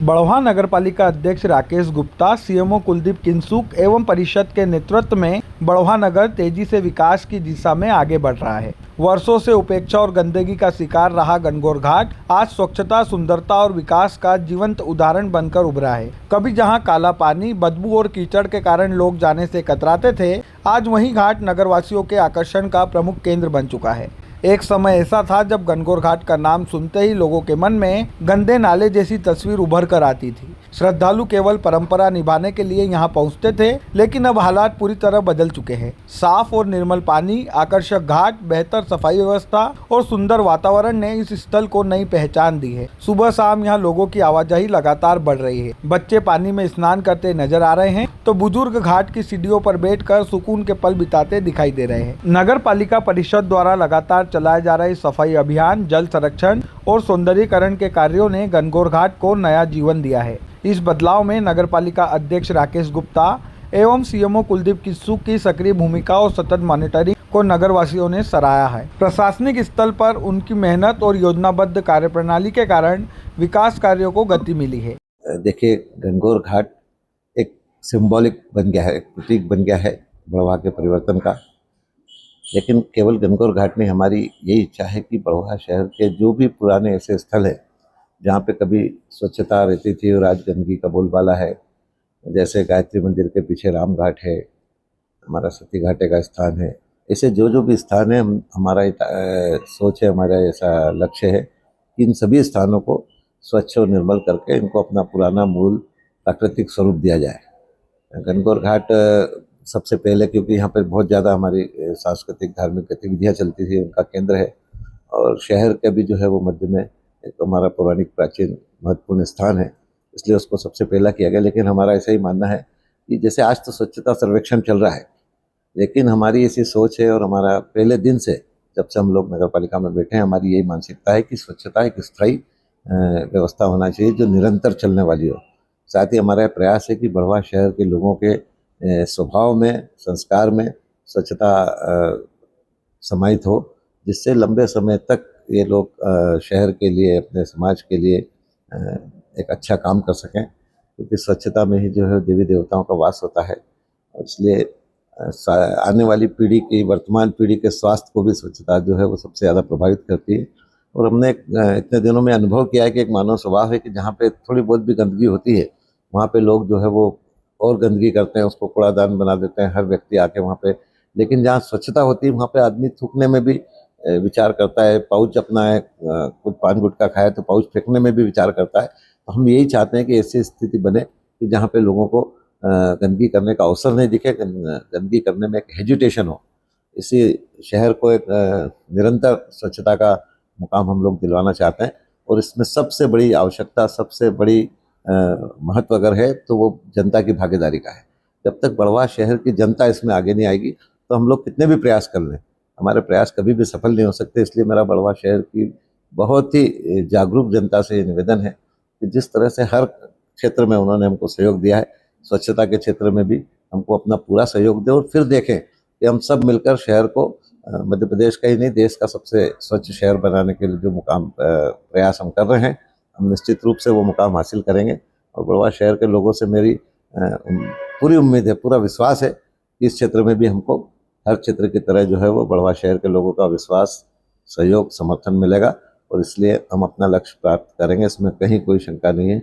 बड़ौहा नगरपालिका अध्यक्ष राकेश गुप्ता, सीएमओ कुलदीप किंसुक एवं परिषद के नेतृत्व में बड़ौहा नगर तेजी से विकास की दिशा में आगे बढ़ रहा है। वर्षों से उपेक्षा और गंदगी का शिकार रहा गणगौर घाट आज स्वच्छता, सुंदरता और विकास का जीवंत उदाहरण बनकर उभरा है। कभी जहां काला पानी, बदबू और कीचड़ के कारण लोग जाने से कतराते थे, आज वही घाट नगरवासियों के आकर्षण का प्रमुख केंद्र बन चुका है। एक समय ऐसा था जब गणगौर घाट का नाम सुनते ही लोगों के मन में गंदे नाले जैसी तस्वीर उभर कर आती थी। श्रद्धालु केवल परंपरा निभाने के लिए यहाँ पहुँचते थे, लेकिन अब हालात पूरी तरह बदल चुके हैं। साफ और निर्मल पानी, आकर्षक घाट, बेहतर सफाई व्यवस्था और सुंदर वातावरण ने इस स्थल को नई पहचान दी है। सुबह शाम यहाँ लोगों की आवाजाही लगातार बढ़ रही है। बच्चे पानी में स्नान करते नजर आ रहे हैं तो बुजुर्ग घाट की सीढ़ियों पर बैठकर सुकून के पल बिताते दिखाई दे रहे हैं। नगर पालिका परिषद द्वारा लगातार चलाए जा रहे सफाई अभियान, जल संरक्षण और सौंदर्यीकरण के कार्यों ने गणगौर घाट को नया जीवन दिया है। इस बदलाव में नगरपालिका अध्यक्ष राकेश गुप्ता एवं सीएमओ कुलदीप किंसुक की सक्रिय भूमिका और सतत मॉनिटरिंग को नगरवासियों ने सराहा है। प्रशासनिक स्तर पर उनकी मेहनत और योजनाबद्ध कार्यप्रणाली के कारण विकास कार्यों को गति मिली है। देखिए, गणगौर घाट एक सिंबॉलिक बन गया है, एक प्रतीक बन गया है बड़ौहा के परिवर्तन का। लेकिन केवल गणगौर घाट नहीं, हमारी यही इच्छा है कि बड़ौहा शहर के जो भी पुराने ऐसे स्थल हैं जहाँ पे कभी स्वच्छता रहती थी और आज गंदगी का बोलबाला है, जैसे गायत्री मंदिर के पीछे राम घाट है, हमारा सती घाटे का स्थान है, ऐसे जो जो भी स्थान है, हमारा सोच है, हमारा ऐसा लक्ष्य है कि इन सभी स्थानों को स्वच्छ और निर्मल करके इनको अपना पुराना मूल प्राकृतिक स्वरूप दिया जाए। गणगौर घाट सबसे पहले, क्योंकि यहाँ पर बहुत ज़्यादा हमारी सांस्कृतिक धार्मिक गतिविधियाँ चलती थी, उनका केंद्र है और शहर के भी जो है वो मध्य में एक हमारा पौराणिक प्राचीन महत्वपूर्ण स्थान है, इसलिए उसको सबसे पहला किया गया। लेकिन हमारा ऐसा ही मानना है कि जैसे आज तो स्वच्छता सर्वेक्षण चल रहा है, लेकिन हमारी ऐसी सोच है और हमारा पहले दिन से, जब से हम लोग नगर पालिका में बैठे हैं, हमारी यही मानसिकता है कि स्वच्छता एक स्थायी व्यवस्था होना चाहिए जो निरंतर चलने वाली हो। साथ ही हमारा प्रयास है कि बड़ौहा शहर के लोगों के स्वभाव में, संस्कार में स्वच्छता समाहित हो, जिससे लंबे समय तक ये लोग शहर के लिए, अपने समाज के लिए एक अच्छा काम कर सकें, क्योंकि स्वच्छता में ही जो है देवी देवताओं का वास होता है। इसलिए आने वाली पीढ़ी की, वर्तमान पीढ़ी के स्वास्थ्य को भी स्वच्छता जो है वो सबसे ज़्यादा प्रभावित करती है। और हमने इतने दिनों में अनुभव किया है कि एक मानव स्वभाव है कि जहाँ पे थोड़ी बहुत भी गंदगी होती है, वहाँ पे लोग जो है वो और गंदगी करते हैं, उसको कूड़ादान बना देते हैं, हर व्यक्ति आके वहाँ पे। लेकिन जहाँ स्वच्छता होती है, वहाँ पे आदमी थूकने में भी विचार करता है, पाउच अपना है, कुछ पान गुटखा खाए तो पाउच फेंकने में भी विचार करता है। तो हम यही चाहते हैं कि ऐसी स्थिति बने कि जहाँ पे लोगों को गंदगी करने का अवसर नहीं दिखे, गंदगी करने में एक हेजिटेशन हो। इसी शहर को एक निरंतर स्वच्छता का मुकाम हम लोग दिलवाना चाहते हैं। और इसमें सबसे बड़ी आवश्यकता, सबसे बड़ी महत्व अगर है तो वो जनता की भागीदारी का है। जब तक बड़ौहा शहर की जनता इसमें आगे नहीं आएगी तो हम लोग कितने भी प्रयास कर लें, हमारे प्रयास कभी भी सफल नहीं हो सकते। इसलिए मेरा बड़ौहा शहर की बहुत ही जागरूक जनता से ये निवेदन है कि जिस तरह से हर क्षेत्र में उन्होंने हमको सहयोग दिया है, स्वच्छता के क्षेत्र में भी हमको अपना पूरा सहयोग दें और फिर देखें कि हम सब मिलकर शहर को मध्य प्रदेश का ही नहीं, देश का सबसे स्वच्छ शहर बनाने के लिए जो मुकाम प्रयास हम कर रहे हैं, हम निश्चित रूप से वो मुकाम हासिल करेंगे। और बड़ौहा शहर के लोगों से मेरी पूरी उम्मीद है, पूरा विश्वास है कि इस क्षेत्र में भी हमको हर क्षेत्र की तरह जो है वो बड़ौहा शहर के लोगों का विश्वास, सहयोग, समर्थन मिलेगा और इसलिए हम अपना लक्ष्य प्राप्त करेंगे, इसमें कहीं कोई शंका नहीं है।